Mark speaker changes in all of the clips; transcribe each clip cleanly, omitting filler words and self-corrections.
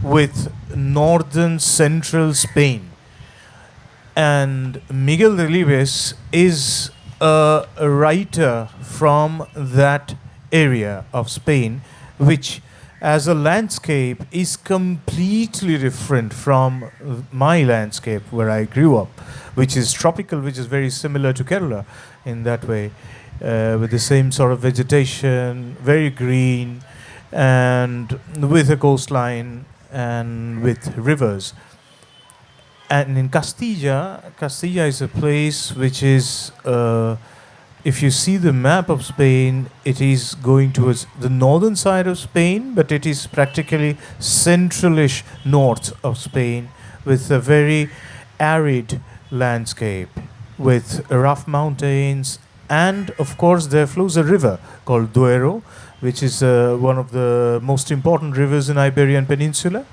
Speaker 1: with northern central Spain. And Miguel Delibes is a writer from that area of Spain, which as a landscape is completely different from my landscape where I grew up, which is tropical, which is very similar to Kerala in that way, with the same sort of vegetation, very green, and with a coastline and with rivers. And in Castilla is a place which is, if you see the map of Spain, it is going towards the northern side of Spain, but it is practically centralish north of Spain with a very arid landscape with rough mountains. And of course, there flows a river called Duero, which is one of the most important rivers in Iberian Peninsula.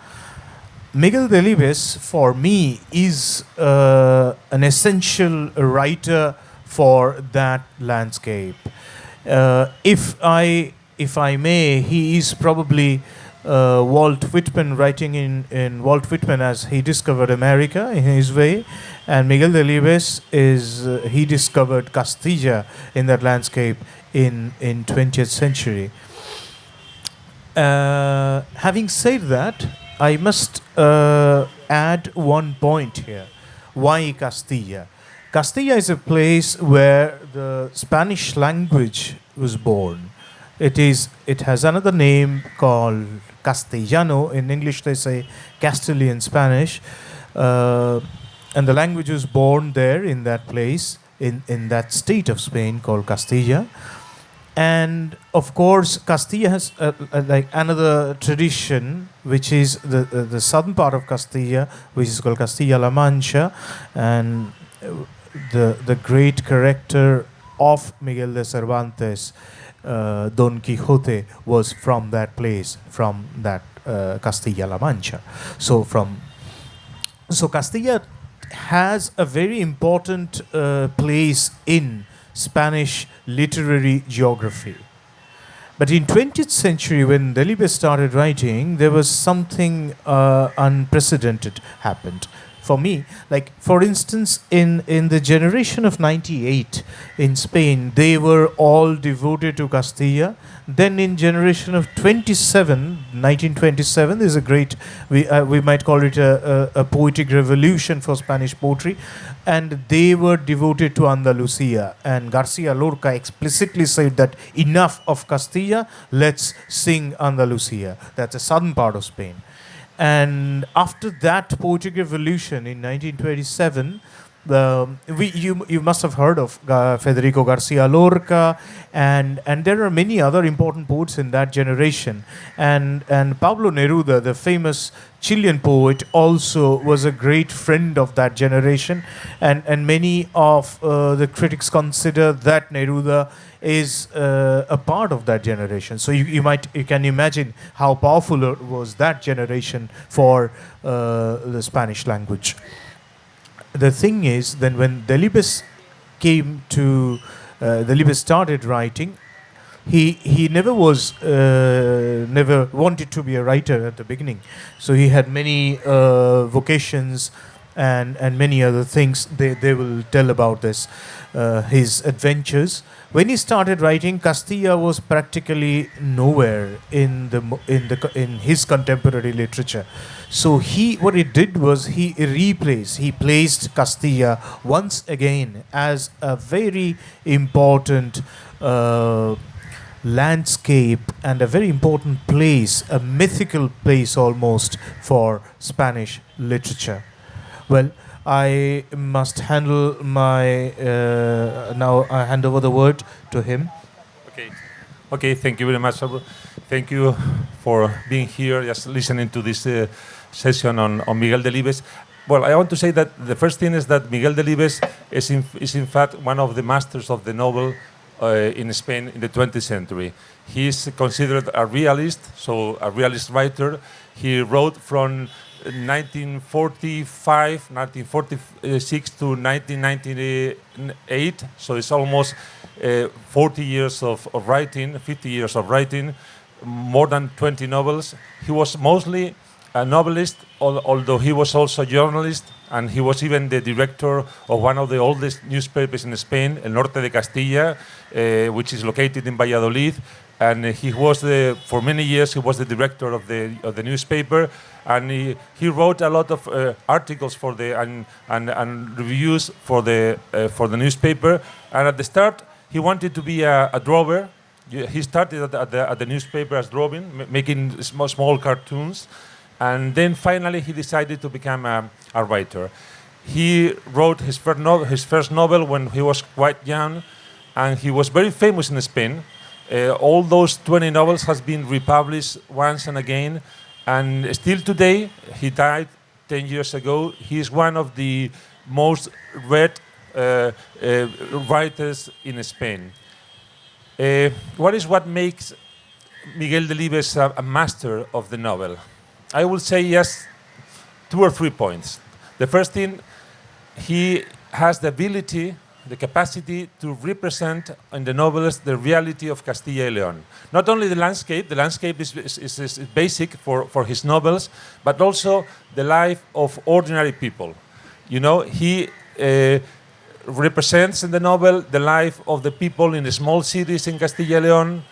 Speaker 1: Miguel Delibes, for me, is an essential writer for that landscape. If I may, he is probably Walt Whitman, writing in Walt Whitman as he discovered America in his way, and Miguel Delibes is he discovered Castilla in that landscape in 20th century. Having said that, I must add one point here. Why Castilla? Castilla is a place where the Spanish language was born. It has another name called Castellano. In English they say Castilian Spanish. And the language was born there in that place, in that state of Spain called Castilla. And of course, Castilla has like another tradition, which is the southern part of Castilla, which is called Castilla-La Mancha, and the great character of Miguel de Cervantes, Don Quixote, was from that place, from that Castilla-La Mancha. So Castilla has a very important place in Spanish literary geography. But in 20th century, when Delibes started writing, there was something unprecedented happened. For me, like for instance, in the generation of 98 in Spain, they were all devoted to Castilla. Then in generation of 1927, there's a great, we might call it a poetic revolution for Spanish poetry, and they were devoted to Andalusia. And Garcia Lorca explicitly said that enough of Castilla, let's sing Andalusia. That's the southern part of Spain. And after that poetic revolution in 1927, you must have heard of Federico Garcia Lorca, and there are many other important poets in that generation. And Pablo Neruda, the famous Chilean poet, also was a great friend of that generation. And many of the critics consider that Neruda is a part of that generation. So you can imagine how powerful was that generation for the Spanish language. The thing is, then when Delibes Delibes started writing, he never wanted to be a writer at the beginning. So he had many vocations and many other things. They will tell about this, his adventures. When he started writing, Castilla was practically nowhere in his contemporary literature. So what he did was he placed Castilla once again as a very important landscape and a very important place, a mythical place almost for Spanish literature. Well, I must handle now I hand over the word to him.
Speaker 2: Okay, thank you very much. Thank you for being here, just listening to this session on Miguel Delibes. Well, I want to say that the first thing is that Miguel Delibes is in fact one of the masters of the novel in Spain in the 20th century. He is considered a realist, so a realist writer. He wrote from 1946 to 1998, so it's almost 40 years of writing, 50 years of writing, more than 20 novels. He was mostly a novelist, although he was also a journalist, and he was even the director of one of the oldest newspapers in Spain, El Norte de Castilla, which is located in Valladolid. And he was for many years he was the director of the newspaper, and he wrote a lot of articles for and reviews for the newspaper. And at the start, he wanted to be a drawer. He started at the newspaper as drawing, making small cartoons, and then finally he decided to become a writer. He wrote his first novel when he was quite young, and he was very famous in Spain. All those 20 novels has been republished once and again, and still today, he died 10 years ago. He is one of the most read writers in Spain. What makes Miguel Delibes a master of the novel? I will say yes, 2 or 3 points. The first thing, he has the ability, the capacity to represent in the novels the reality of Castilla y León. Not only the landscape is basic for his novels, but also the life of ordinary people. You know, he represents in the novel the life of the people in the small cities in Castilla y León,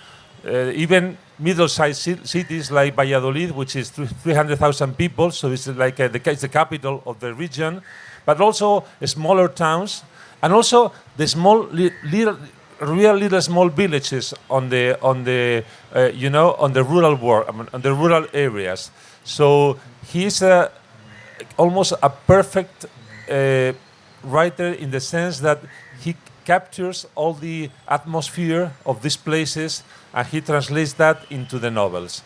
Speaker 2: even middle-sized cities like Valladolid, which is 300,000 people, so it's like it's the capital of the region, but also smaller towns, and also the little small villages on the rural world, on the rural areas. So he's almost a perfect writer in the sense that he captures all the atmosphere of these places and he translates that into the novels.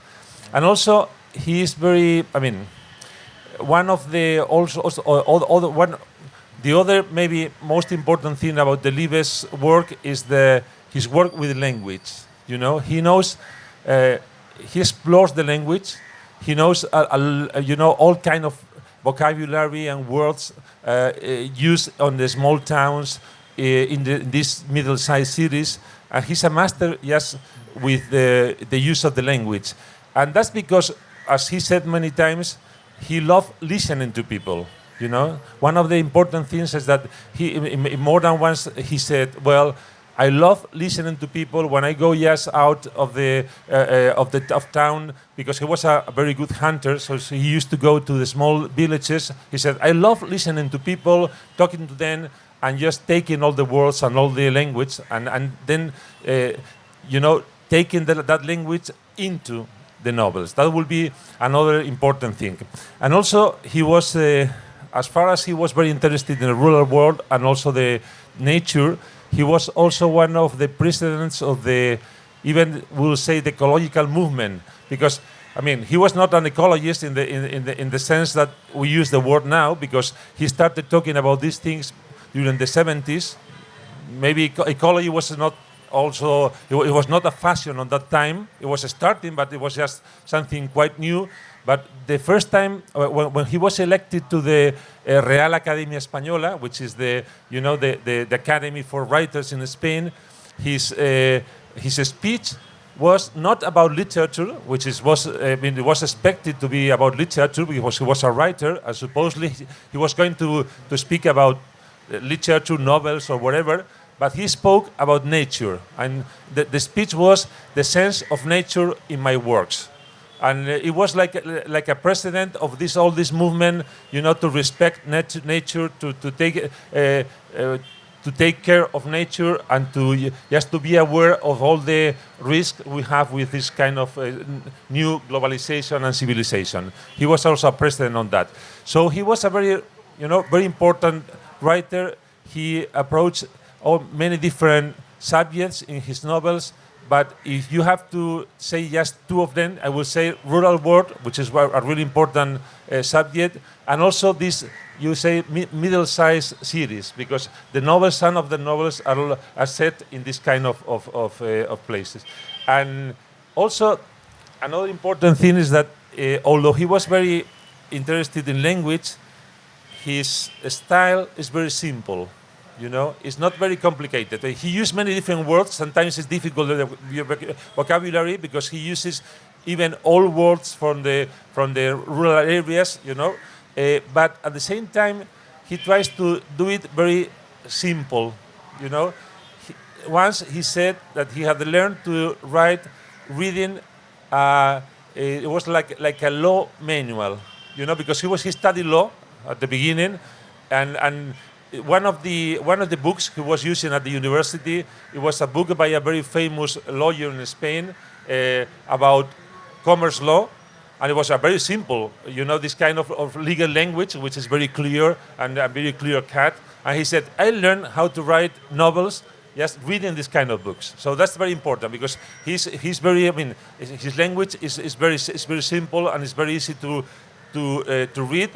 Speaker 2: And also he is very, one of the the other maybe most important thing about Delibes' work is his work with language. You know, he knows, he explores the language. He knows, all kind of vocabulary and words used on the small towns in these middle-sized cities. And he's a master, yes, with the use of the language. And that's because, as he said many times, he loved listening to people. You know, one of the important things is that he, more than once, he said, "Well, I love listening to people when I go out of town," because he was a very good hunter. So he used to go to the small villages. He said, "I love listening to people, talking to them, and just taking all the words and all the language, and then taking that language into the novels." That will be another important thing. And also, he was. As far as he was very interested in the rural world and also the nature, he was also one of the presidents of even we'll say the ecological movement, because he was not an ecologist in the sense that we use the word now, because he started talking about these things during the 70s. Maybe ecology was not also, it was not a fashion on that time. It was starting, but it was just something quite new. But the first time when he was elected to the Real Academia Española, which is the academy for writers in Spain, his speech was not about literature, which it was expected to be about literature because he was a writer, and supposedly he was going to speak about literature, novels, or whatever. But he spoke about nature, and the speech was the sense of nature in my works. And it was like a precedent of all this movement, to respect nature, to take care of nature, and just to be aware of all the risks we have with this kind of new globalization and civilization. He was also a precedent on that. So he was a very important writer. He approached many different subjects in his novels. But if you have to say just 2 of them, I will say rural world, which is a really important subject, and also this, you say, middle-sized cities, because some of the novels are set in this kind of places. And also, another important thing is that although he was very interested in language, his style is very simple. It's not very complicated. He used many different words. Sometimes it's difficult, the vocabulary, because he uses even old words from the rural areas, but at the same time, he tries to do it very simple, you know. Once he said that he had learned to write reading, it was like a law manual, because he studied law at the beginning, and one of the books he was using at the university, it was a book by a very famous lawyer in Spain about commerce law, and it was a very simple, this kind of legal language, which is very clear and very clear cut. And he said, I learned how to write novels just reading this kind of books. So that's very important, because he's very, his language is very simple, and it's very easy to read,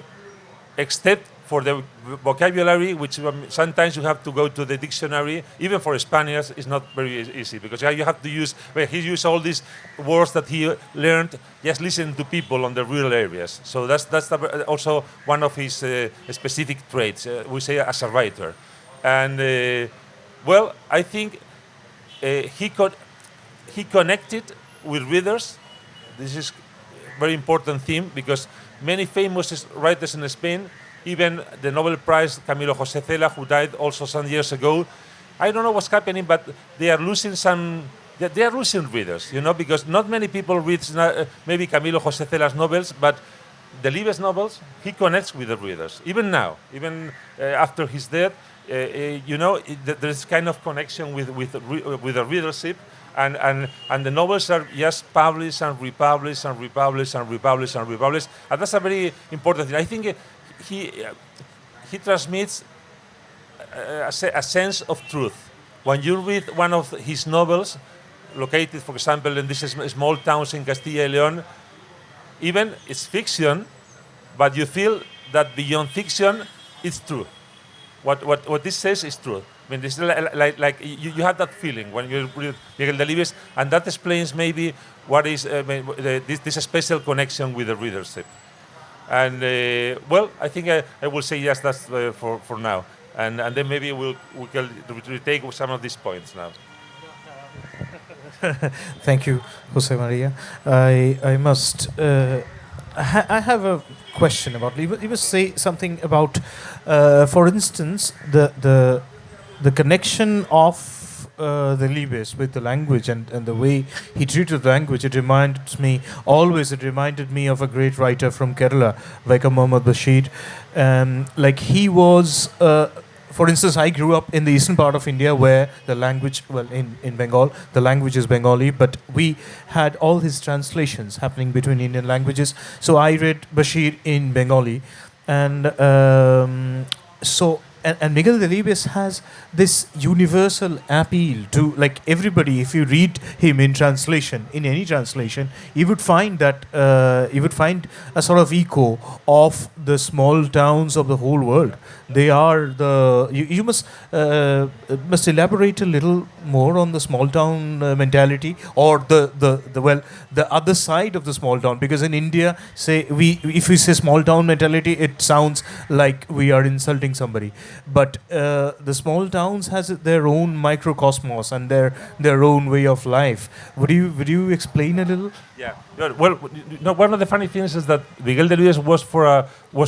Speaker 2: except for the vocabulary, which sometimes you have to go to the dictionary. Even for Spaniards, it's not very easy, because you have to use, he used all these words that he learned just listening to people on the rural areas. So that's also one of his specific traits, we say, as a writer. And well, I think he connected with readers. This is a very important theme, because many famous writers in Spain, even the Nobel Prize Camilo José Cela, who died also some years ago, I don't know what's happening, but they are losing they are losing readers, because not many people read maybe Camilo José Cela's novels, but Delibes' novels, he connects with the readers. Even now, even after his death, there's kind of connection with the readership, and the novels are just published and republished and republished and republished and republished, and that's a very important thing. I think he transmits a sense of truth. When you read one of his novels, located, for example, in these small towns in Castilla y León, even it's fiction, but you feel that beyond fiction, it's true. What this says is true. This is like you have that feeling when you read Miguel Delibes, and that explains maybe what is this special connection with the readership. And well, I think I will say yes, that's for now, and then maybe we can retake some of these points now.
Speaker 1: Thank you, Jose Maria. I must. I have a question about. You must say something about, for instance, the connection of the Delibes with the language and the way he treated the language. It reminded me of a great writer from Kerala, Vaikam Muhammad Bashir. Like he was. For instance, I grew up in the eastern part of India, where the language, in Bengal, the language is Bengali, but we had all his translations happening between Indian languages. So I read Bashir in Bengali, and and Miguel Delibes has this universal appeal to, like, everybody. If you read him in translation, in any translation, you would find that you would find a sort of echo of the small towns of the whole world. They are the. You must elaborate a little more on the small town mentality, or the other side of the small town. Because in India, if we say small town mentality, it sounds like we are insulting somebody. But the small towns has their own microcosmos and their own way of life. Would you explain a little?
Speaker 2: Yeah. Well, one of the funny things is that Miguel Delibes was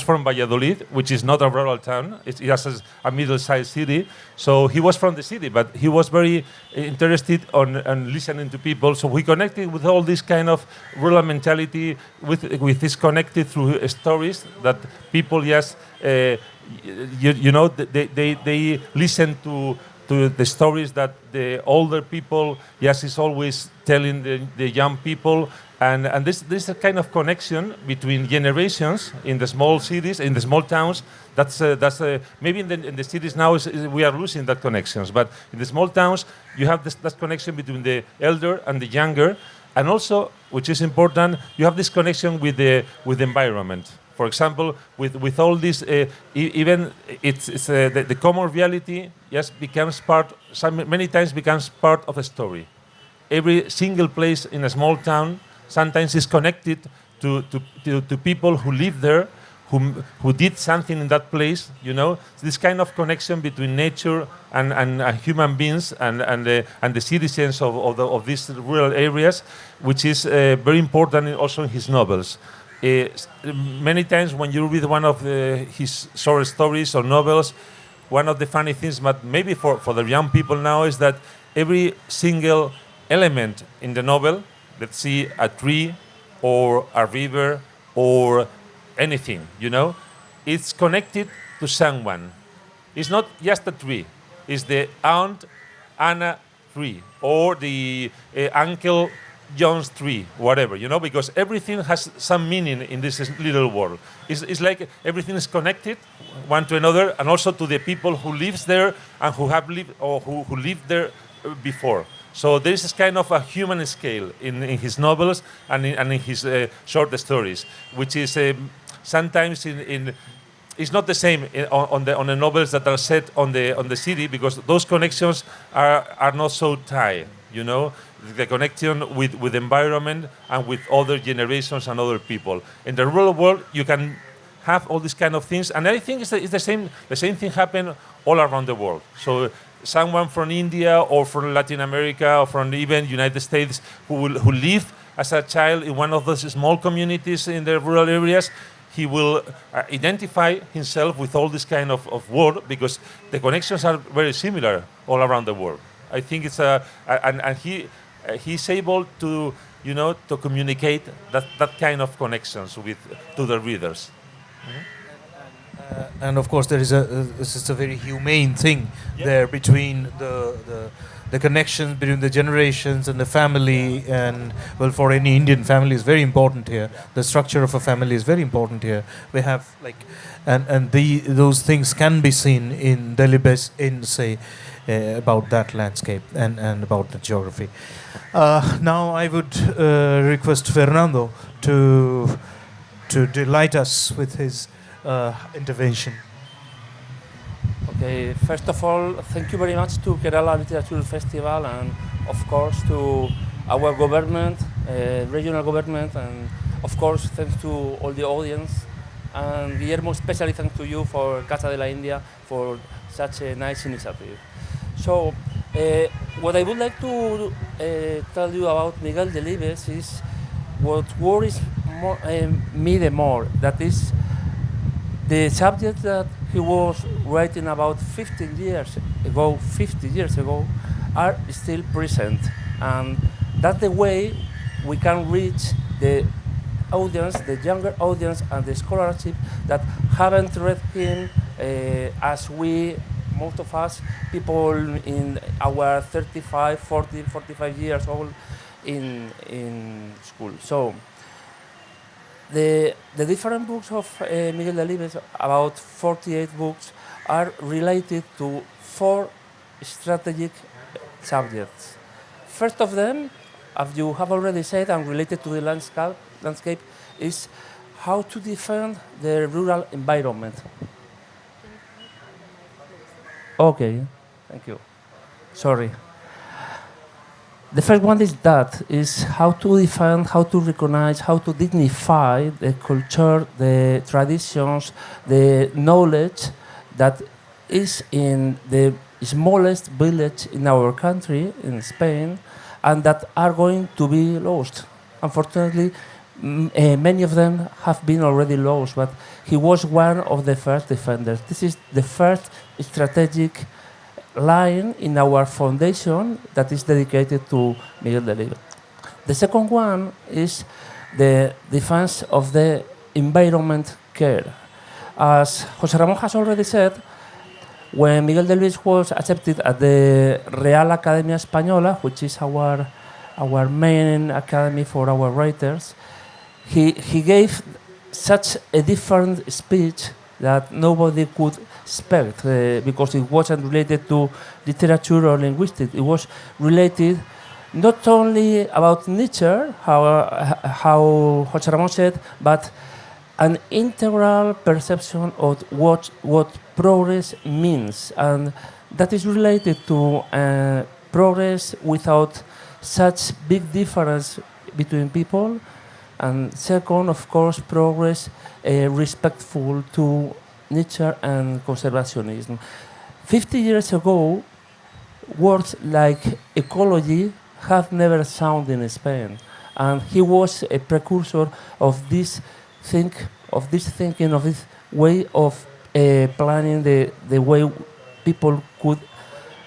Speaker 2: from Valladolid, which is not a rural town. It's just a middle-sized city. So he was from the city, but he was very interested on listening to people. So he connected with all this kind of rural mentality, with this connected through stories that people just, they listen to the stories that the older people is always telling the young people, and this a kind of connection between generations in the small cities, in the small towns. That's maybe in the cities now we are losing that connections, but in the small towns you have that connection between the elder and the younger, and also, which is important, you have this connection with the environment. For example, with all this, even the common reality becomes many times becomes part of a story. Every single place in a small town sometimes is connected to people who live there, who did something in that place, you know, this kind of connection between nature and human beings and the citizens of these rural areas, which is very important also in his novels. Many times when you read one of his short stories or novels, one of the funny things, but maybe for the young people now, is that every single element in the novel, let's see, a tree or a river or anything, you know, it's connected to someone. It's not just a tree. It's the Aunt Anna tree or the Uncle John's tree, whatever, you know, because everything has some meaning in this little world. It's like everything is connected one to another, and also to the people who lives there and who have lived or who lived there before. So there is this kind of a human scale in his novels and in his short stories, which is sometimes it's not the same on the novels that are set on the city, because those connections are not so tight, you know, the connection with the environment and with other generations and other people. In the rural world, you can have all these kind of things, and I think it's the same thing happen all around the world. So someone from India or from Latin America or from even United States who lived as a child in one of those small communities in the rural areas, he will identify himself with all this kind of world, because the connections are very similar all around the world. I think it's and he's able to, you know, to communicate that kind of connections to the readers.
Speaker 1: And of course, there is this is a very humane thing there between the connections between the generations and the family, and well, for any Indian family is very important here. The structure of a family is very important here. We have like, and those things can be seen in Delibes in say about that landscape and about the geography. Now I would request Fernando to delight us with his intervention.
Speaker 3: Okay, first of all, thank you very much to Kerala Literature Festival, and of course to our government, regional government, and of course thanks to all the audience, and Guillermo, especially thanks to you for Casa de la India for such a nice initiative. So, what I would like to tell you about Miguel Delibes is what worries me the more, that is the subject that he was writing about 50 years ago are still present, and that's the way we can reach the audience, the younger audience, and the scholarship that haven't read him as we, most of us, people in our 35, 40, 45 years old in school. So the different books of Miguel Delibes, about 48 books, are related to 4 strategic subjects. First of them, as you have already said, and related to the landscape, is how to defend the rural environment. Okay, thank you. Sorry. The first one is how to defend, how to recognize, how to dignify the culture, the traditions, the knowledge that is in the smallest village in our country, in Spain, and that are going to be lost. Unfortunately, many of them have been already lost, but he was one of the first defenders. This is the first strategic line in our foundation that is dedicated to Miguel Delibes. The second one is the defense of the environment care. As José Ramón has already said, when Miguel Delibes was accepted at the Real Academia Española, which is our main academy for our writers, he gave such a different speech that nobody could expect, because it wasn't related to literature or linguistics. It was related not only about nature, how José Ramón said, but an integral perception of what progress means, and that is related to progress without such big difference between people, And second, of course, progress respectful to nature and conservationism. 50 years ago, words like ecology have never sounded in Spain, and he was a precursor of this thinking, of this way of planning the way people could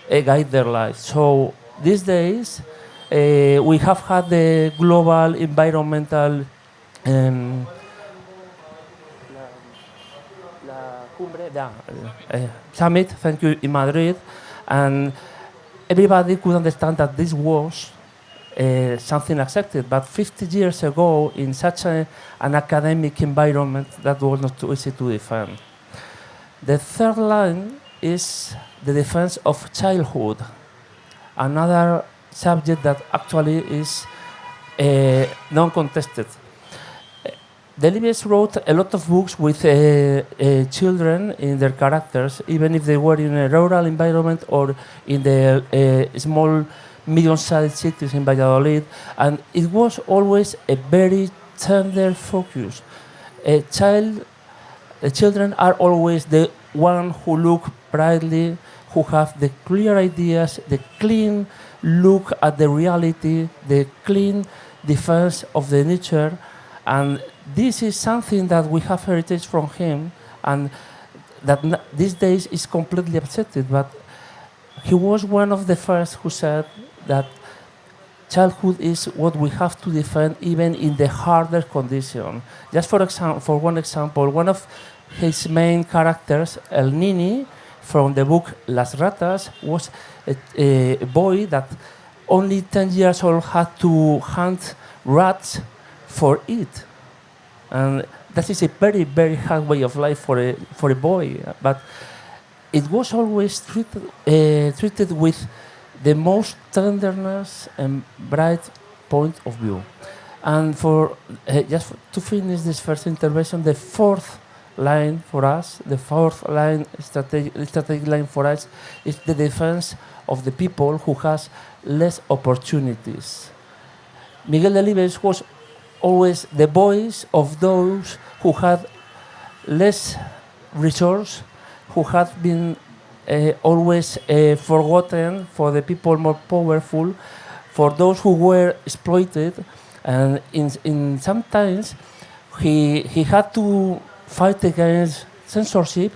Speaker 3: guide their lives. So these days, we have had the global environmental um, summit, thank you, in Madrid, and everybody could understand that this was something accepted. But 50 years ago, in such an academic environment, that was not too easy to defend. The third line is the defense of childhood, another subject that actually is non-contested. Delibes wrote a lot of books with children in their characters, even if they were in a rural environment or in the small, medium-sized cities in Valladolid, and it was always a very tender focus. The children are always the one who look brightly, who have the clear ideas, the clean look at the reality, the clean defense of the nature, and this is something that we have heritage from him, and that these days is completely accepted. But he was one of the first who said that childhood is what we have to defend even in the harder condition. Just for one example, one of his main characters, El Nini, from the book Las Ratas, was a boy that only 10 years old had to hunt rats for it. And that is a very, very hard way of life for a boy. But it was always treated with the most tenderness and bright point of view. And for just to finish this first intervention, the fourth line for us, the fourth line, strategic line for us, is the defense of the people who has less opportunities. Miguel Delibes was always the voice of those who had less resource, who had been always forgotten, for the people more powerful, for those who were exploited, and in sometimes he had to fight against censorship,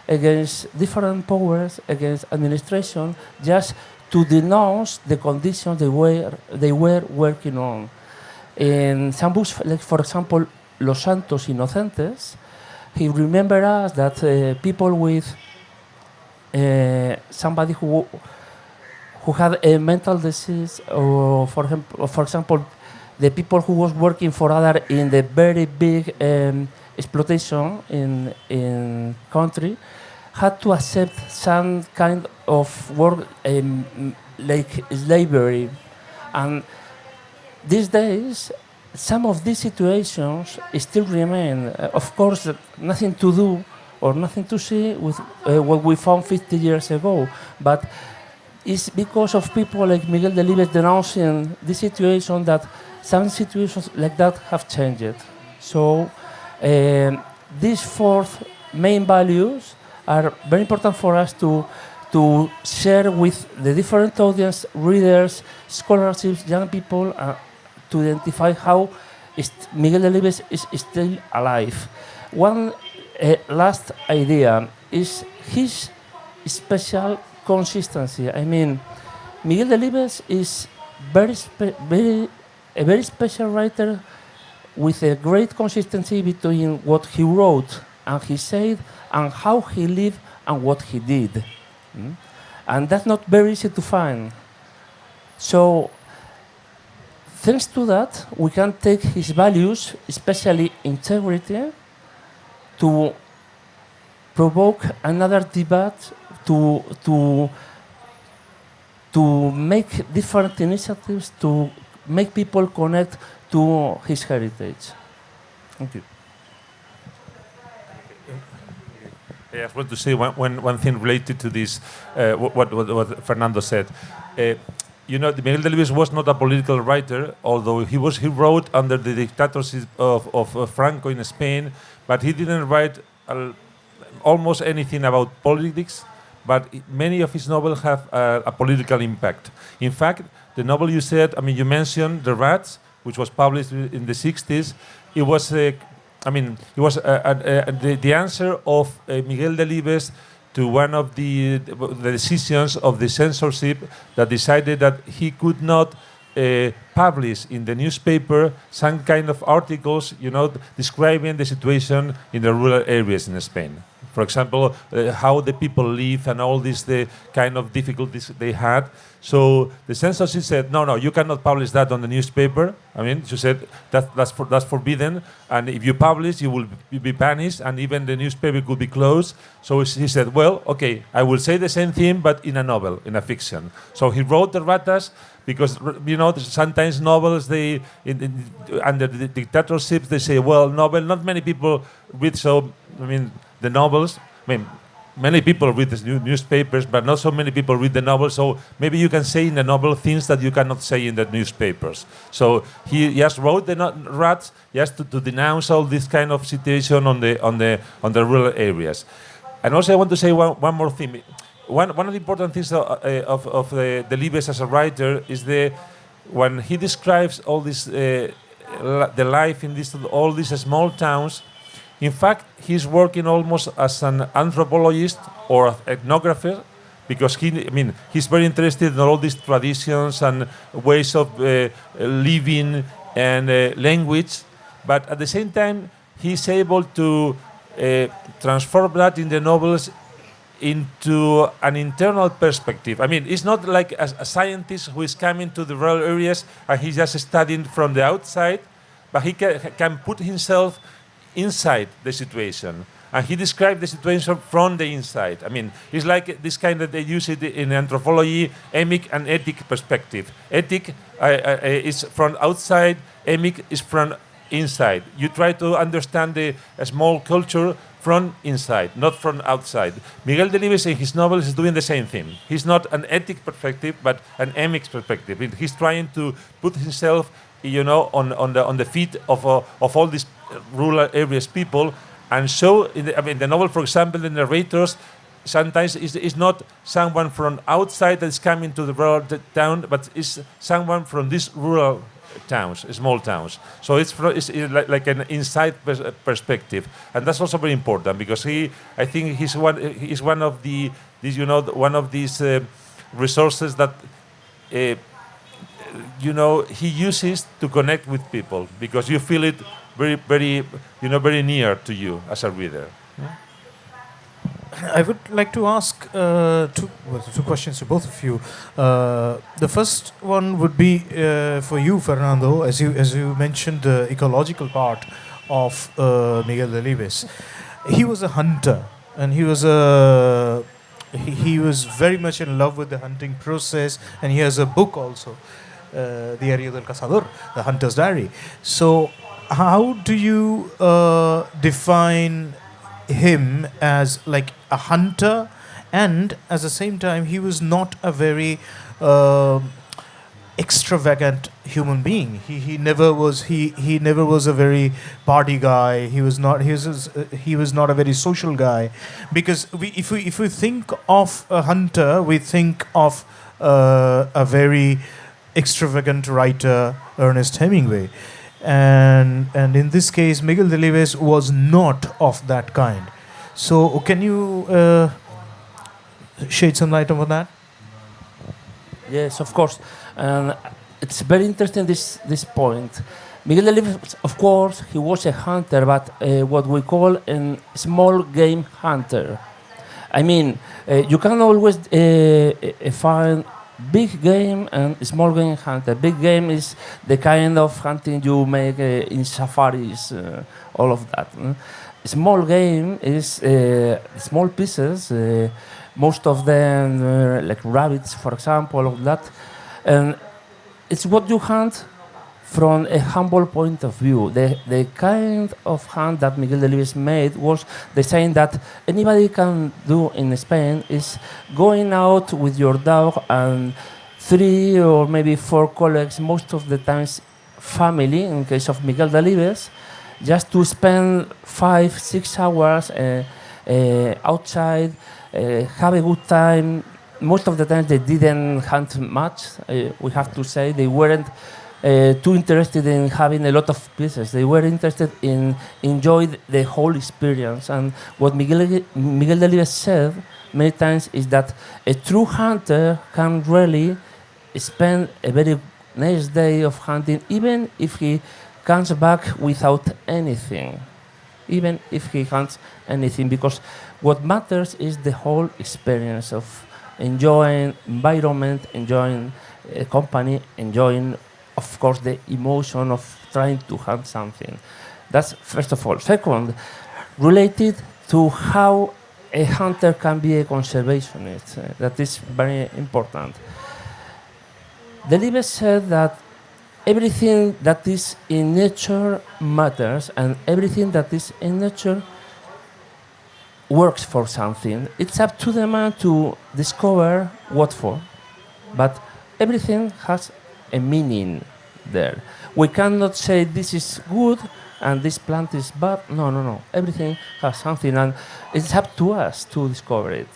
Speaker 3: against different powers, against administration, just to denounce the conditions they were working on. In some books, like for example, Los Santos Inocentes, he remembered us that people with somebody who had a mental disease, or for example, the people who was working for other in the very big exploitation in country, had to accept some kind of work like slavery. And these days, some of these situations still remain. Of course, nothing to do or nothing to see with what we found 50 years ago, but it's because of people like Miguel Delibes denouncing this situation that some situations like that have changed. So these fourth main values are very important for us to share with the different audience, readers, scholarships, young people, to identify how Miguel Delibes is still alive. One last idea is his special consistency. I mean, Miguel Delibes is a very special writer with a great consistency between what he wrote and he said and how he lived and what he did. And that's not very easy to find. So thanks to that, we can take his values, especially integrity, to provoke another debate, to make different initiatives, to make people connect to his heritage. Thank you.
Speaker 2: I just want to say one thing related to this, what Fernando said. you know, Miguel Delibes was not a political writer, although he wrote under the dictatorship of Franco in Spain, but he didn't write almost anything about politics, but many of his novels have a political impact. In fact, the novel you said, I mean, you mentioned The Rats, which was published in the 60s. It was, the answer of Miguel Delibes to one of the decisions of the censorship that decided that he could not publish in the newspaper some kind of articles, you know, describing the situation in the rural areas in Spain. For example, how the people live and all these the kind of difficulties they had. So the censorship said, no, you cannot publish that on the newspaper. I mean, she said that's forbidden, and if you publish, you will be banished, and even the newspaper could be closed. So he said, well, okay, I will say the same thing, but in a novel, in a fiction. So he wrote The Ratas, because, you know, sometimes novels, they under the dictatorships, they say, well, novel, not many people read, so, I mean, the novels, I mean, many people read the newspapers, but not so many people read the novels. So maybe you can say in the novel things that you cannot say in the newspapers. So he just wrote the Rats just to denounce all this kind of situation on the rural areas. And also I want to say one more thing. One of the important things of Delibes as a writer is when he describes all this the life in all these small towns. In fact, he's working almost as an anthropologist or ethnographer, because he's very interested in all these traditions and ways of living and language. But at the same time, he's able to transform that in the novels into an internal perspective. I mean, it's not like a scientist who is coming to the rural areas and he's just studying from the outside, but he can put himself inside the situation. And he described the situation from the inside. I mean, it's like this kind of, they use it in anthropology, emic and ethic perspective. Ethic is from outside, emic is from inside. You try to understand a small culture from inside, not from outside. Miguel Delibes in his novels is doing the same thing. He's not an ethic perspective, but an emic perspective. He's trying to put himself, you know, on the feet of all these rural areas people, and show in the novel, for example, the narrators sometimes is not someone from outside that's coming to the rural town, but is someone from these rural towns, small towns. So it's like an inside perspective, and that's also very important because I think he's one of these resources that. You know, he uses to connect with people because you feel it very near to you as a reader.
Speaker 1: I would like to ask two questions to both of you. The first one would be for you, Fernando, as you mentioned the ecological part of Miguel Delibes. He was a hunter, and he was very much in love with the hunting process, and he has a book also. Diario del Cazador, the Hunter's Diary. So, how do you define him as like a hunter, and at the same time, he was not a very extravagant human being. He never was. He never was a very party guy. He was not a very social guy, because if we think of a hunter, we think of a very extravagant writer, Ernest Hemingway, and in this case, Miguel Delibes was not of that kind. So, can you shed some light over that?
Speaker 3: Yes, of course. And it's very interesting this point. Miguel Delibes, of course, he was a hunter, but what we call a small game hunter. I mean, you can always find big game and small game hunter. Big game is the kind of hunting you make in safaris, all of that. Small game is small pieces, most of them like rabbits, for example, all of that. And it's what you hunt from a humble point of view. The kind of hunt that Miguel Delibes made was the same that anybody can do in Spain, is going out with your dog and 3 or maybe 4 colleagues, most of the times family, in case of Miguel Delibes, just to spend 5-6 hours outside, have a good time. Most of the time they didn't hunt much, we have to say. They weren't too interested in having a lot of pieces. They were interested in enjoying the whole experience. And what Miguel Delibes said many times is that a true hunter can really spend a very nice day of hunting, even if he comes back without anything. Even if he hunts anything, because what matters is the whole experience of enjoying environment, enjoying company, enjoying, of course, the emotion of trying to hunt something. That's first of all. Second, related to how a hunter can be a conservationist. That is very important. Delibes said that everything that is in nature matters, and everything that is in nature works for something. It's up to the man to discover what for, but everything has a meaning there. We cannot say this is good and this plant is bad. No. Everything has something, and it's up to us to discover it.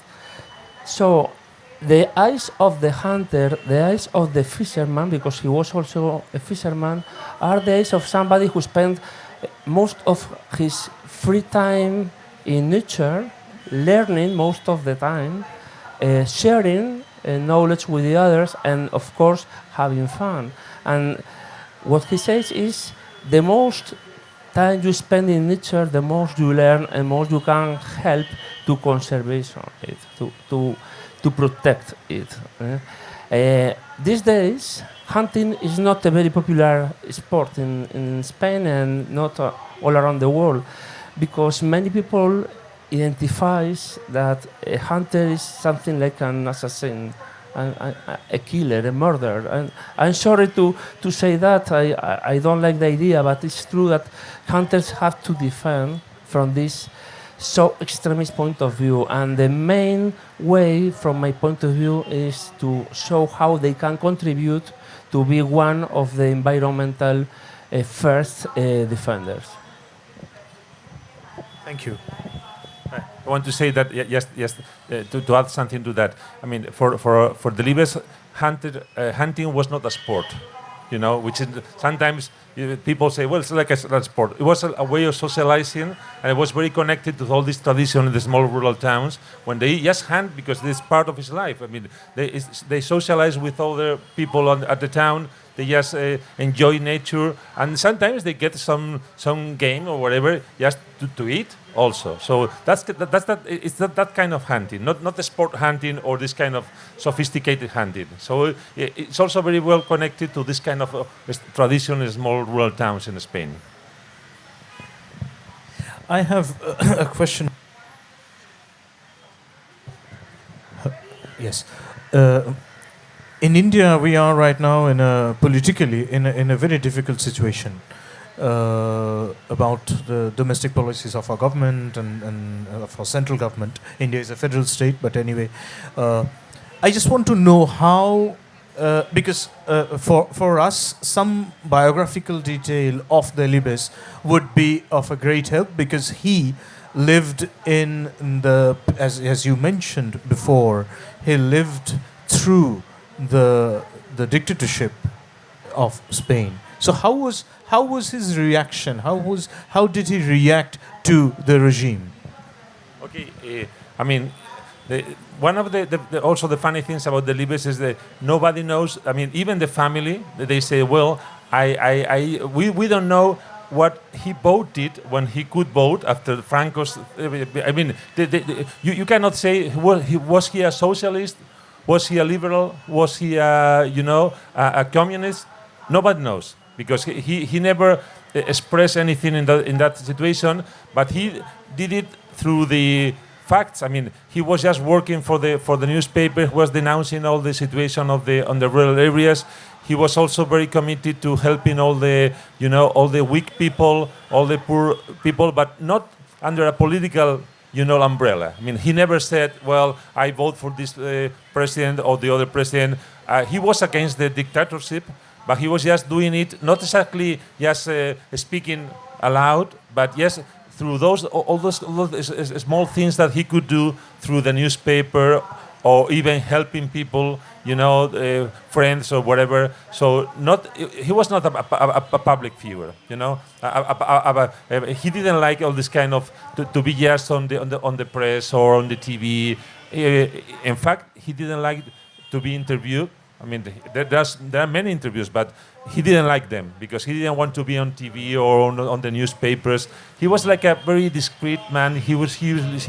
Speaker 3: So the eyes of the hunter, the eyes of the fisherman, because he was also a fisherman, are the eyes of somebody who spent most of his free time in nature, learning most of the time, sharing knowledge with the others, and of course having fun. And what he says is, the most time you spend in nature, the most you learn, and more you can help to conservation it, to protect it. These days, hunting is not a very popular sport in Spain and not all around the world, because many people identifies that a hunter is something like an assassin, a killer, a murderer. And I'm sorry to say that, I don't like the idea, but it's true that hunters have to defend from this so extremist point of view. And the main way, from my point of view, is to show how they can contribute to be one of the environmental first defenders.
Speaker 1: Thank you.
Speaker 2: I want to say that to add something to that. I mean, for Delibes, hunting was not a sport, which is sometimes people say, well, it's like a sport. It was a way of socializing, and it was very connected to all this tradition in the small rural towns when they just hunt because this is part of his life. I mean, they socialize with other people at the town. They just enjoy nature, and sometimes they get some game or whatever just to eat also. So it's that kind of hunting, not the sport hunting or this kind of sophisticated hunting. So it's also very well connected to this kind of tradition in small rural towns in Spain.
Speaker 1: I have a question. Yes. In India, we are right now politically in a very difficult situation about the domestic policies of our government and of our central government. India is a federal state, but anyway, I just want to know how, because for us, some biographical detail of Delibes would be of a great help, because he lived in as you mentioned before, he lived through the dictatorship of Spain. So how was his reaction? How did he react to the regime?
Speaker 2: Okay, I mean, one of also the funny things about Delibes is that nobody knows. I mean, even the family, they say, well, we don't know what he voted when he could vote after Franco's. I mean, you cannot say was he a socialist. Was he a liberal? Was he a communist? Nobody knows, because he never expressed anything in that situation. But he did it through the facts. I mean, he was just working for the newspaper. He was denouncing all the situation on the rural areas. He was also very committed to helping all the weak people, all the poor people, but not under a political umbrella. I mean, he never said, well, I vote for this president or the other president he was against the dictatorship, but he was just doing it not exactly just speaking aloud, but yes, through all those small things that he could do through the newspaper, or even helping people, friends or whatever. So he was not a public figure, he didn't like all this kind of to be just on the press or on the TV. In fact, he didn't like to be interviewed. I mean, there are many interviews, but he didn't like them because he didn't want to be on TV or on the newspapers. He was like a very discreet man. He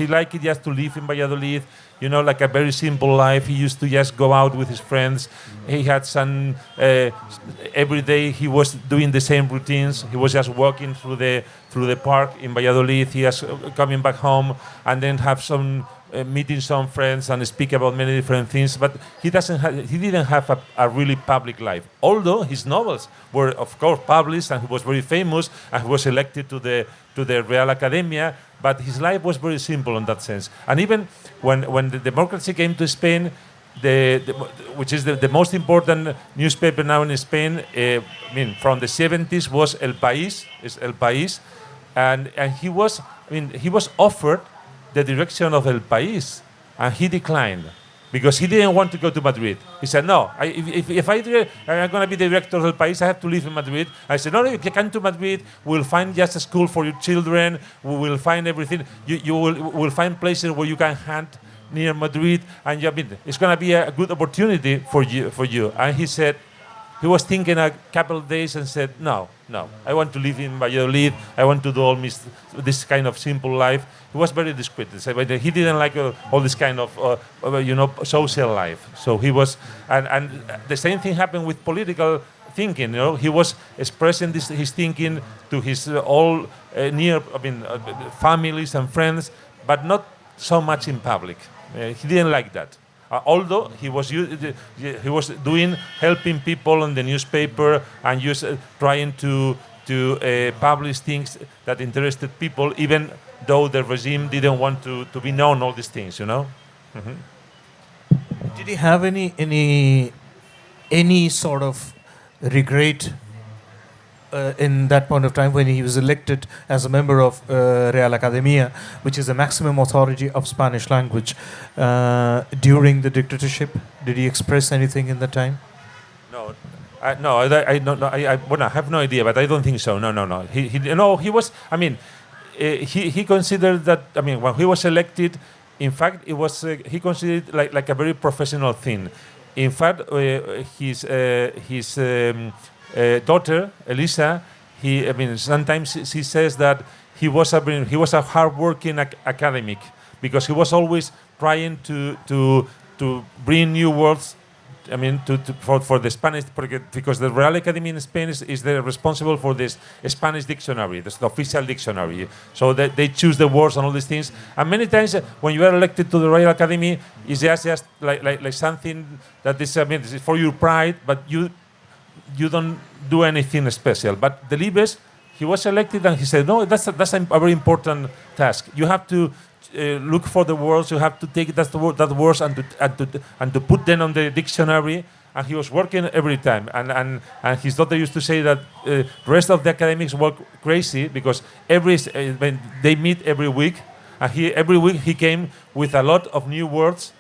Speaker 2: liked it just to live in Valladolid, like a very simple life. He used to just go out with his friends. He had some every day he was doing the same routines. He was just walking through the park in Valladolid. He was coming back home and then have some meeting some friends and speak about many different things, but he didn't have a really public life. Although his novels were, of course, published, and he was very famous, and he was elected to the Real Academia, but his life was very simple in that sense. And even when the democracy came to Spain, which is the most important newspaper now in Spain, from the 70s was El País, and he was offered the direction of El País, and he declined because he didn't want to go to Madrid. He said, no, if I'm going to be the director of El País, I have to live in Madrid. I said, no, if you come to Madrid, we'll find just a school for your children, we will find everything. You will find places where you can hunt near Madrid, and it's going to be a good opportunity for you. And he said, he was thinking a couple of days and said, no, I want to live in Valladolid. I want to do all this kind of simple life. He was very discreet. He didn't like all this kind of, social life. So he was, and the same thing happened with political thinking. He was expressing his thinking to his all families and friends, but not so much in public. He didn't like that. Although he was helping people in the newspaper and trying to publish things that interested people, even though the regime didn't want to be known all these things, Mm-hmm.
Speaker 1: Did he have any sort of regret in that point of time when he was elected as a member of Real Academia, which is the maximum authority of Spanish language, during the dictatorship? Did he express anything in that time?
Speaker 2: No. I have no idea, but I don't think so. No. He was. He considered that. When he was elected, in fact, it was. He considered it like a very professional thing. In fact, his daughter Elisa, sometimes she says that he was a hard-working academic because he was always trying to bring new words. For the Spanish, because the Real Academy in Spain is responsible for this Spanish dictionary, the official dictionary. So they choose the words and all these things. And many times when you are elected to the Royal Academy, it's just like something that is for your pride, but you don't do anything special. But Delibes, he was elected and he said, no, that's a very important task. You have to look for the words. You have to take that words and to put them on the dictionary. And he was working every time. And his daughter used to say that the rest of the academics work crazy because when they meet every week, and every week he came with a lot of new words.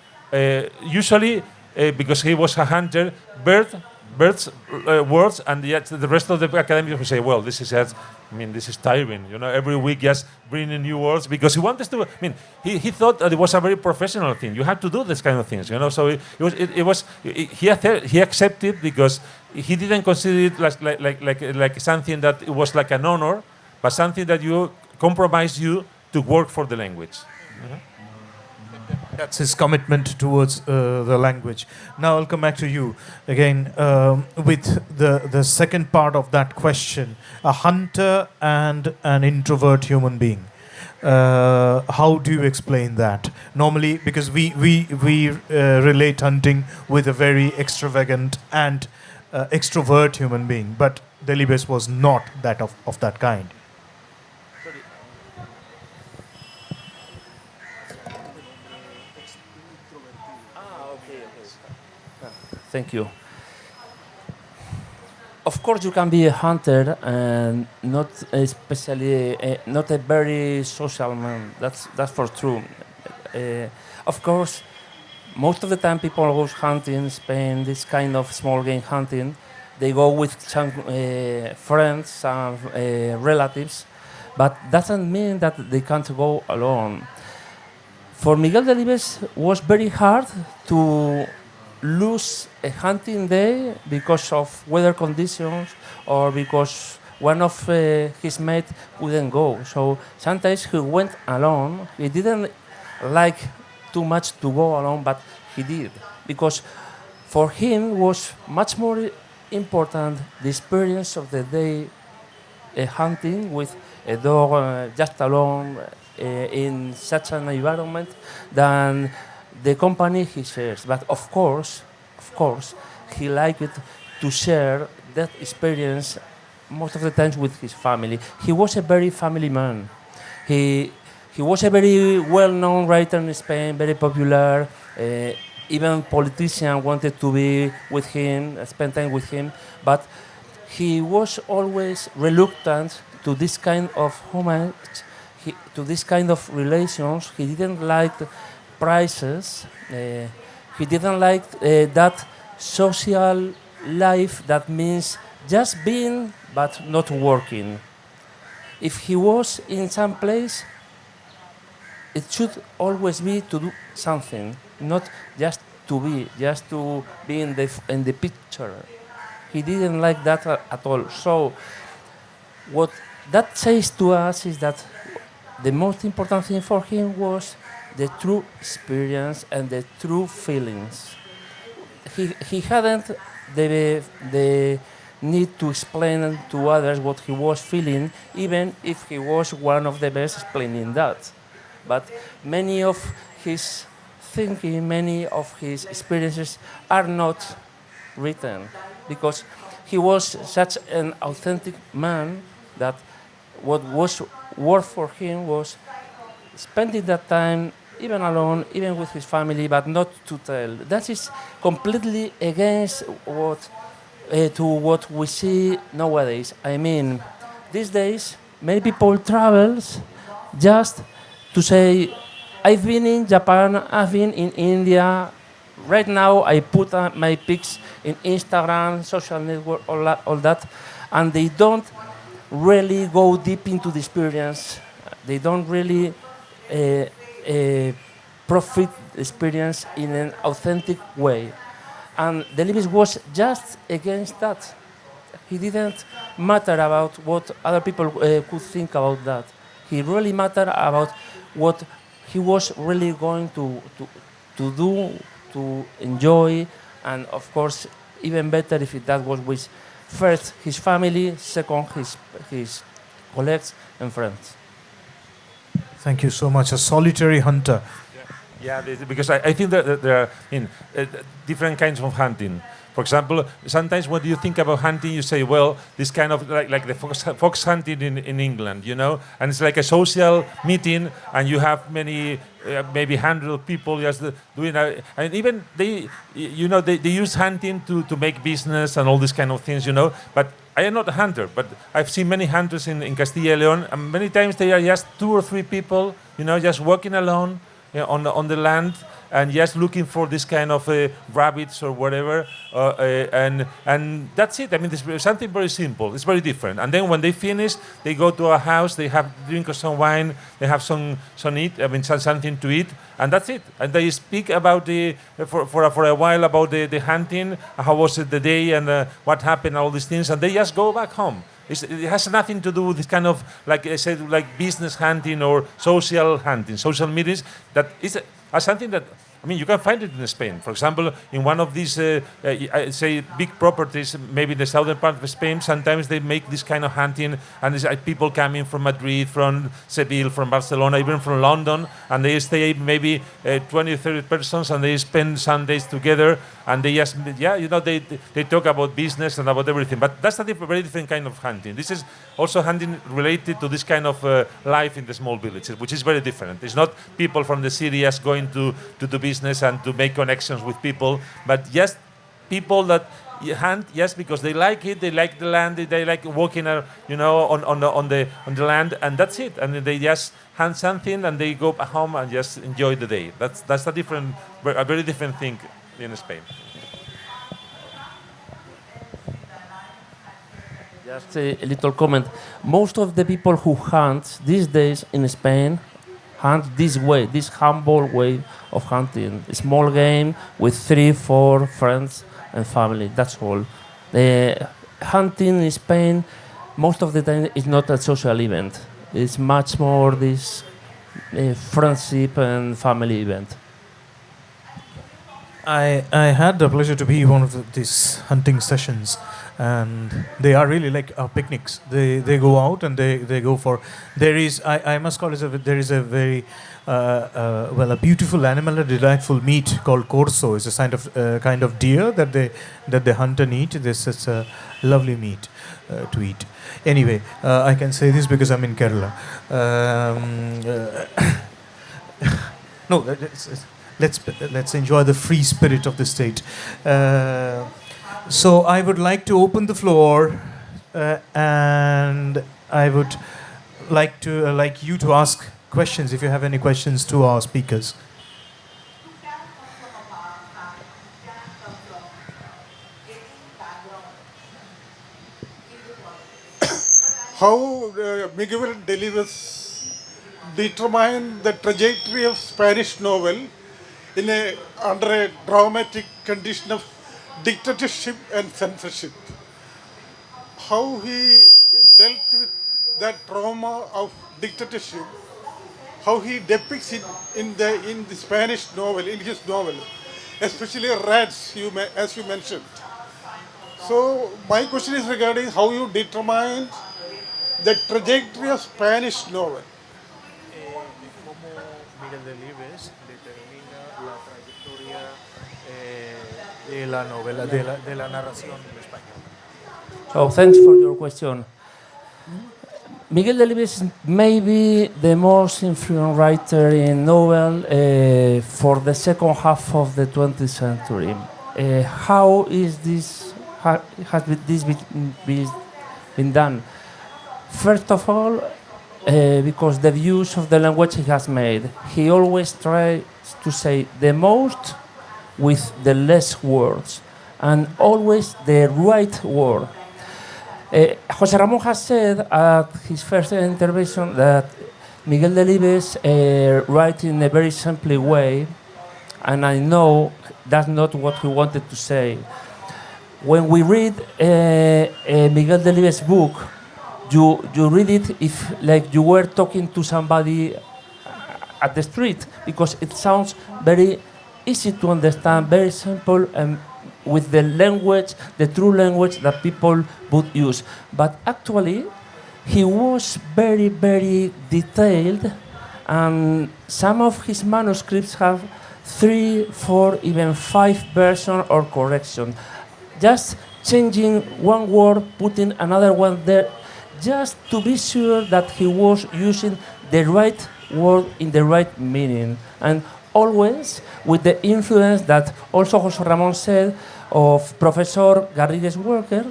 Speaker 2: Usually, because he was a hunter, birds words, and yet the rest of the academics would say, well, this is tiring, every week just bringing new words, because he wanted to, he thought that it was a very professional thing. You had to do this kind of things, so he accepted because he didn't consider it like something that it was like an honor, but something that you compromise you to work for the language. Mm-hmm.
Speaker 1: That's his commitment towards the language. Now I'll come back to you again with the second part of that question: a hunter and an introvert human being. How do you explain that? Normally, because we relate hunting with a very extravagant and extrovert human being, but Delibes was not that of that kind.
Speaker 3: Thank you. Of course, you can be a hunter and not especially not a very social man. That's for true. Of course, most of the time people go hunting in Spain, this kind of small game hunting, they go with some friends, some relatives, but doesn't mean that they can't go alone. For Miguel Delibes, was very hard to lose a hunting day because of weather conditions or because one of his mates couldn't go. So sometimes he went alone. He didn't like too much to go alone, but he did because for him was much more important the experience of the day hunting with a dog just alone in such an environment than the company he shares. But of course, he liked to share that experience most of the times with his family. He was a very family man. He was a very well-known writer in Spain, very popular. Even politicians wanted to be with him, spend time with him. But he was always reluctant to this kind of homage, to this kind of relations. He didn't like prices. He didn't like that social life that means just being but not working. If he was in some place, it should always be to do something, not just to be in the picture. He didn't like that at all. So what that says to us is that the most important thing for him was the true experience and the true feelings. He hadn't the need to explain to others what he was feeling, even if he was one of the best explaining that. But many of his thinking, many of his experiences are not written because he was such an authentic man that what was worth for him was spending that time even alone, even with his family, but not to tell. That is completely against what we see nowadays. I mean, these days, many people travels just to say, I've been in Japan, I've been in India. Right now, I put my pics in Instagram, social network, all that, and they don't really go deep into the experience. They don't really profit the experience in an authentic way. And Delibes was just against that. He didn't matter about what other people could think about that. He really mattered about what he was really going to do, to enjoy, and of course, even better if that was with first his family, second his colleagues and friends.
Speaker 1: Thank you so much. A solitary hunter.
Speaker 2: Yeah, because I think that there are different kinds of hunting. For example, sometimes when you think about hunting, you say, well, this kind of like the fox hunting in England, you know, and it's like a social meeting, and you have many, maybe 100 people just doing that. And even they use hunting to make business and all these kind of things, you know. But I am not a hunter, but I've seen many hunters in Castilla y León, and many times they are just 2 or 3 people, you know, just walking alone on the land and just looking for this kind of rabbits or whatever, and that's it. I mean, it's something very simple. It's very different. And then when they finish, they go to a house, they have drink of some wine, they have some eat. I mean, something to eat, and that's it. And they speak about for a while about the hunting, how was it the day, and what happened, all these things, and they just go back home. It has nothing to do with this kind of, like I said, like business hunting or social hunting, social meetings. That is something that, I mean, you can find it in Spain. For example, in one of these, say, big properties, maybe in the southern part of Spain, sometimes they make this kind of hunting, and it's like people coming from Madrid, from Seville, from Barcelona, even from London, and they stay maybe 20, 30 persons, and they spend Sundays together, and they just, they talk about business and about everything. But that's a very different kind of hunting. This is also hunting related to this kind of life in the small villages, which is very different. It's not people from the city just going to do business and to make connections with people, but just people that hunt, yes, because they like it, they like the land, they like walking, on the land, and that's it. And they just hunt something and they go home and just enjoy the day. That's a very different thing in Spain.
Speaker 3: Just a little comment. Most of the people who hunt these days in Spain hunt this way, this humble way of hunting. A small game with 3-4 friends and family. That's all. Hunting in Spain, most of the time, is not a social event. It's much more this friendship and family event.
Speaker 1: I had the pleasure to be one of these hunting sessions, and they are really like picnics. They go out and they go for. There is I must call it there is a very a beautiful animal, a delightful meat called corso. It's a kind of deer that they hunt and eat. This is a lovely meat to eat. Anyway, I can say this because I'm in Kerala. No, let's enjoy the free spirit of the state. So I would like to open the floor, and I would like you to ask questions if you have any questions to our speakers.
Speaker 4: How Miguel Delibes determined the trajectory of Spanish novel under a dramatic condition of dictatorship and censorship. How he dealt with that trauma of dictatorship, how he depicts it in the Spanish novel, in his novel, especially rats, as you mentioned. So my question is regarding how you determined the trajectory of Spanish novel.
Speaker 1: Cómo Miguel Delibes determina la trayectoria de la novela, de la narración en español.
Speaker 3: So thanks for your question. Miguel Delibes is maybe the most influential writer in novel for the second half of the 20th century. How is this? Has this been done? First of all, because the use of the language he has made. He always tries to say the most with the less words, and always the right word. José Ramón has said at his first intervention that Miguel Delibes writes in a very simple way, and I know that's not what he wanted to say. When we read Miguel Delibes' book, you read it if like you were talking to somebody at the street, because it sounds very easy to understand, very simple, and with the language, the true language that people would use. But actually, he was very, very detailed, and some of his manuscripts have 3, 4, even 5 versions or correction. Just changing one word, putting another one there, just to be sure that he was using the right word in the right meaning. And always with the influence that also José Ramón said of Professor Garrigues Walker,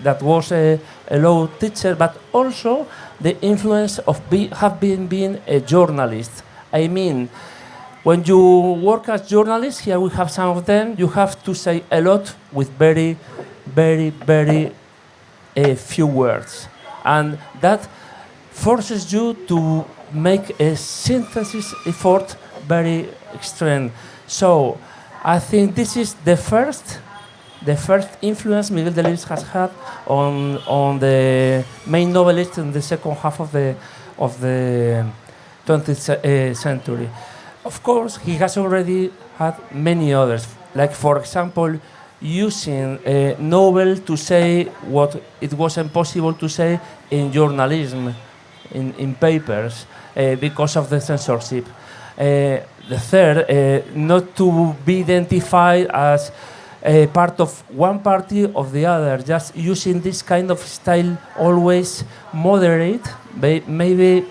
Speaker 3: that was a law teacher, but also the influence of being a journalist. I mean, when you work as journalists, here we have some of them, you have to say a lot with very, very, very few words. And that forces you to make a synthesis effort very extreme. So I think this is the first influence Miguel Delibes has had on the main novelist in the second half of the 20th century. Of course, he has already had many others, like for example, using a novel to say what it was impossible to say in journalism, in papers, because of the censorship. The third, not to be identified as a part of one party or the other, just using this kind of style, always moderate. Maybe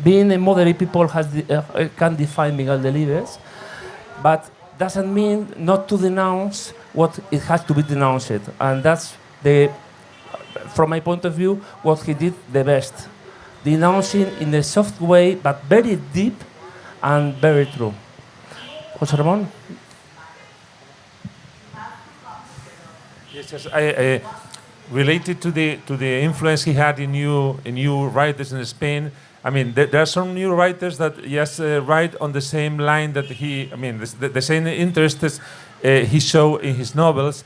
Speaker 3: being a moderate people can define Miguel Delibes, but doesn't mean not to denounce what it has to be denounced. And that's the, from my point of view, what he did the best. Denouncing in a soft way, but very deep and very true. José Ramón?
Speaker 2: Yes, I related to the influence he had in new writers in Spain. I mean, there are some new writers that write on the same line that he. I mean, the same interests he showed in his novels,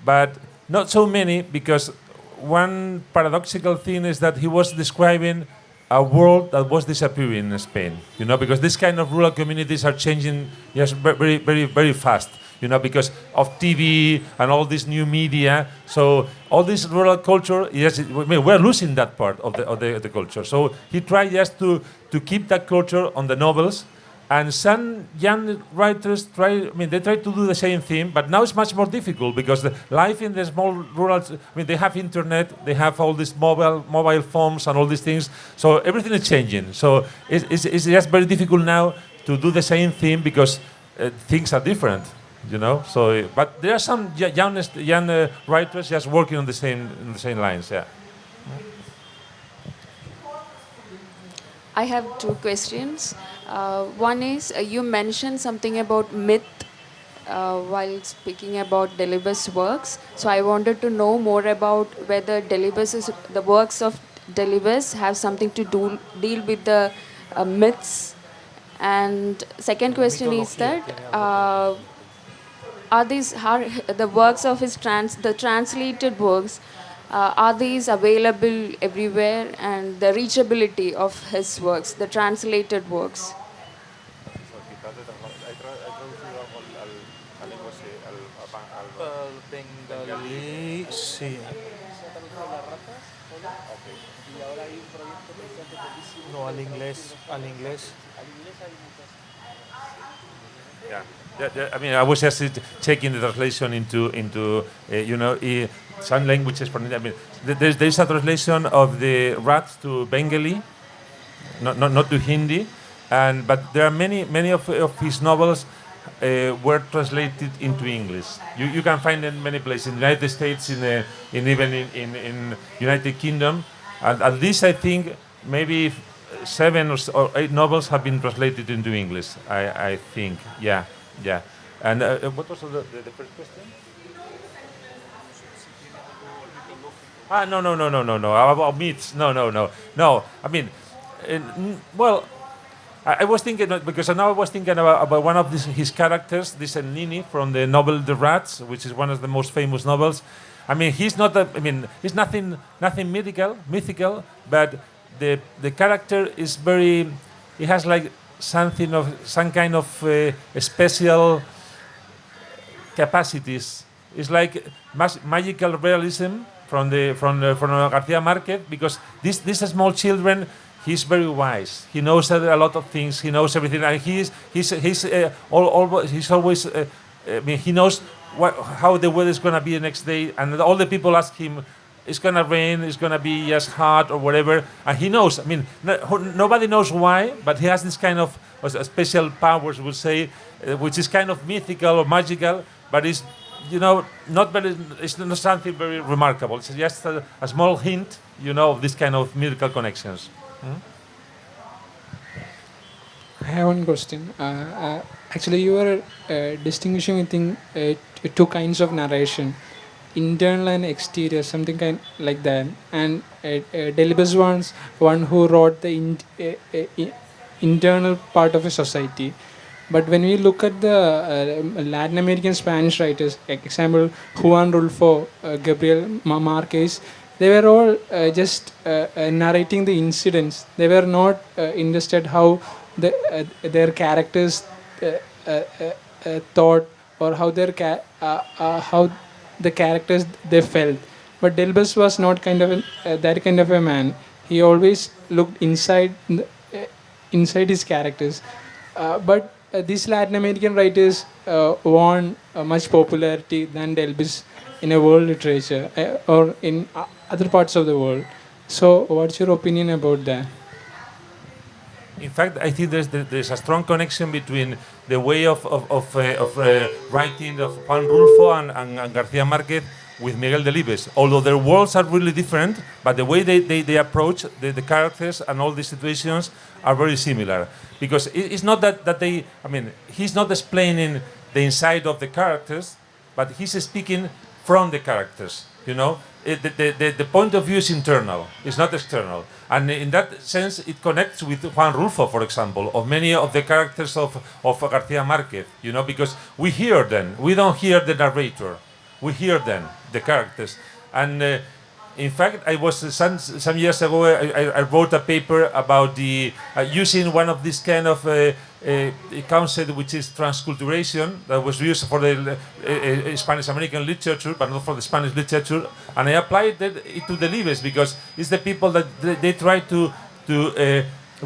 Speaker 2: but not so many, because one paradoxical thing is that he was describing a world that was disappearing in Spain. You know, because this kind of rural communities are changing very, very, very fast. You know, because of TV and all this new media. So all this rural culture, yes, I mean, we're losing that part of the culture. So he tried just to keep that culture on the novels. And some young writers they try to do the same thing, but now it's much more difficult, because the life in the small rural, they have internet, they have all these mobile phones and all these things. So everything is changing. So it's just very difficult now to do the same thing, because things are different. You know, so but there are some young writers just working on the same lines. Yeah.
Speaker 5: I have two questions. One is, you mentioned something about myth while speaking about Delibes' works. So I wanted to know more about whether the works of Delibes have something to deal with the myths. And second question is that are the works of his the translated works, are these available everywhere, and the reachability of his works, the translated works?
Speaker 1: Bengali, sí. No, al inglés.
Speaker 2: Yeah. I mean, I was just checking the translation into some languages. I mean, there's a translation of the Rats to Bengali, not to Hindi, but there are many of his novels were translated into English. You can find them in many places in the United States, even in United Kingdom, and at least I think maybe 7 or 8 novels have been translated into English. I think, yeah. And what was the first question? No. About myths? No. I mean, well, I was thinking, because now I was thinking about one of his characters, this Nini from the novel The Rats, which is one of the most famous novels. I mean, he's he's nothing mythical, but the character is he has like some kind of special capacities. It's like magical realism from Garcia Marquez, because these small children, he's very wise. He knows a lot of things. He knows everything, and he's always. He knows how the weather is going to be the next day, and all the people ask him, it's going to rain, it's going to be just hot or whatever, and he knows. I mean, nobody knows why, but he has this kind of special powers, we'll say, which is kind of mythical or magical, but it's it's not something very remarkable. It's just a small hint, of this kind of mythical connections.
Speaker 6: I have one question. Actually, you are distinguishing between two kinds of narration, internal and exterior, something kind like that. And Delibes was one who wrote the internal part of a society. But when we look at the Latin American Spanish writers, example Juan Rulfo, Gabriel Marquez, they were all just narrating the incidents. They were not interested how their characters thought, or how how the characters they felt. But Delibes was not that kind of a man. He always looked inside his characters. But these Latin American writers won much popularity than Delibes in a world literature or in other parts of the world. So what's your opinion about that?
Speaker 2: in fact, I think there's a strong connection between the way of writing of Juan Rulfo and García Márquez with Miguel Delibes. Although their worlds are really different, but the way they approach the characters and all these situations are very similar. Because it's not that they, I mean, he's not explaining the inside of the characters, but he's speaking from the characters, you know? The point of view is internal, it's not external. And in that sense, it connects with Juan Rulfo, for example, of many of the characters of García Márquez, you know, because we hear them. We don't hear the narrator. We hear them, the characters. And in fact, I was some years ago, I wrote a paper about the using one of these kind of concept, which is transculturation, that was used for the Spanish American literature, but not for the Spanish literature. And I applied it to Delibes because it's the people that they try to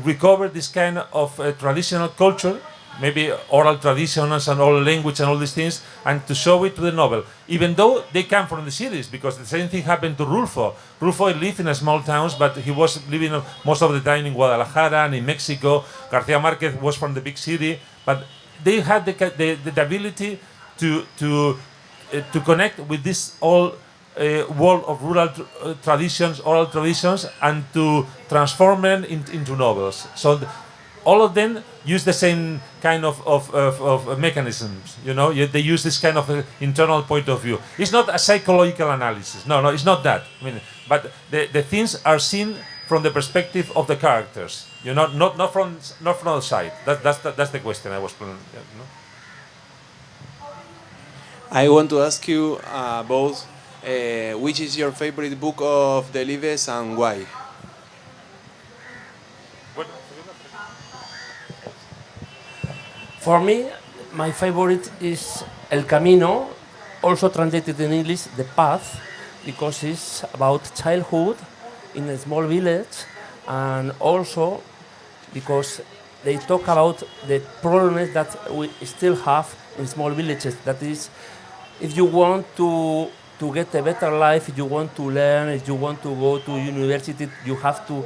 Speaker 2: recover this kind of traditional culture, maybe oral traditions and oral language and all these things, and to show it to the novel, even though they come from the cities, because the same thing happened to Rulfo. Rulfo lived in small towns, but he was living most of the time in Guadalajara and in Mexico. García Márquez was from the big city, but they had the ability to connect with this all world of rural traditions, oral traditions, and to transform them into novels. So all of them use the same kind of mechanisms, you know. They use this kind of internal point of view. It's not a psychological analysis. No, it's not that. I mean, but the things are seen from the perspective of the characters. You know, not from the side. That's the question I was. You know?
Speaker 7: I want to ask you both, which is your favorite book of Delibes and why?
Speaker 3: For me, my favorite is El Camino, also translated in English, The Path, because it's about childhood in a small village, and also because they talk about the problems that we still have in small villages. That is, if you want to get a better life, if you want to learn, if you want to go to university, you have to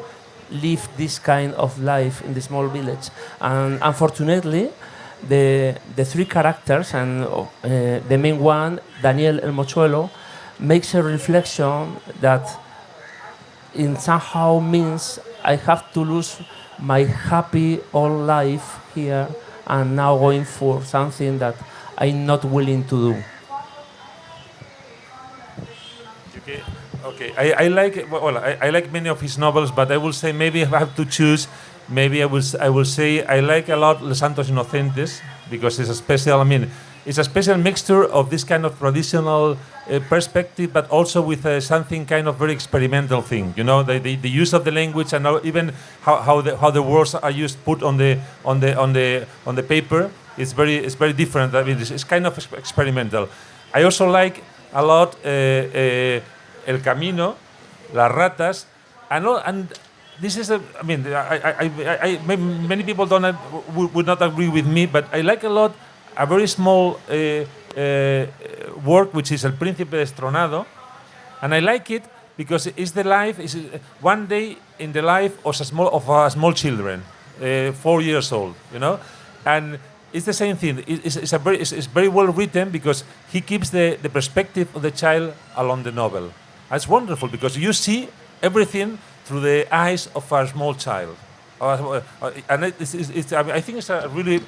Speaker 3: live this kind of life in the small village. And unfortunately, the three characters, and the main one, Daniel el Mochuelo, makes a reflection that in somehow means I have to lose my happy old life here and now going for something that I'm not willing to do.
Speaker 2: Okay. I like many of his novels, but I will say maybe if I have to choose, maybe I will say I like a lot Los Santos Inocentes, because it's a special. I mean, it's a special mixture of this kind of traditional perspective, but also with something kind of very experimental thing. You know, the use of the language and even how the words are used, put on the paper. It's very different. I mean, it's kind of experimental. I also like a lot El Camino, Las Ratas, and this is I mean, many people would not agree with me, but I like a lot a very small work, which is El Príncipe Destronado, and I like it because it's the life is one day in the life of small children, 4 years old, you know, and it's the same thing. It's very well written because he keeps the perspective of the child along the novel. It's wonderful because you see everything through the eyes of a small child. And I think it's a really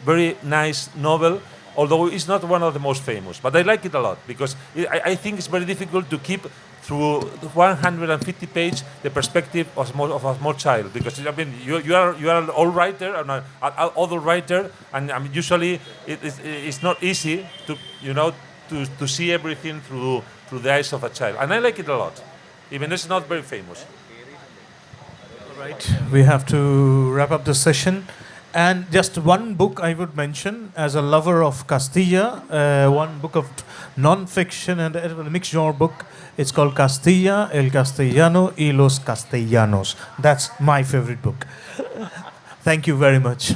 Speaker 2: very nice novel, although it's not one of the most famous. But I like it a lot because I think it's very difficult to keep through 150 pages the perspective of a small child, because I mean you are an old writer and an adult writer, and I mean, usually it's not easy to see everything through the eyes of a child, and I like it a lot, even though it's not very famous.
Speaker 1: All right, we have to wrap up the session. And just one book I would mention as a lover of Castilla, one book of non-fiction and a mixed genre book. It's called Castilla, El Castellano y los Castellanos. That's my favorite book. Thank you very much.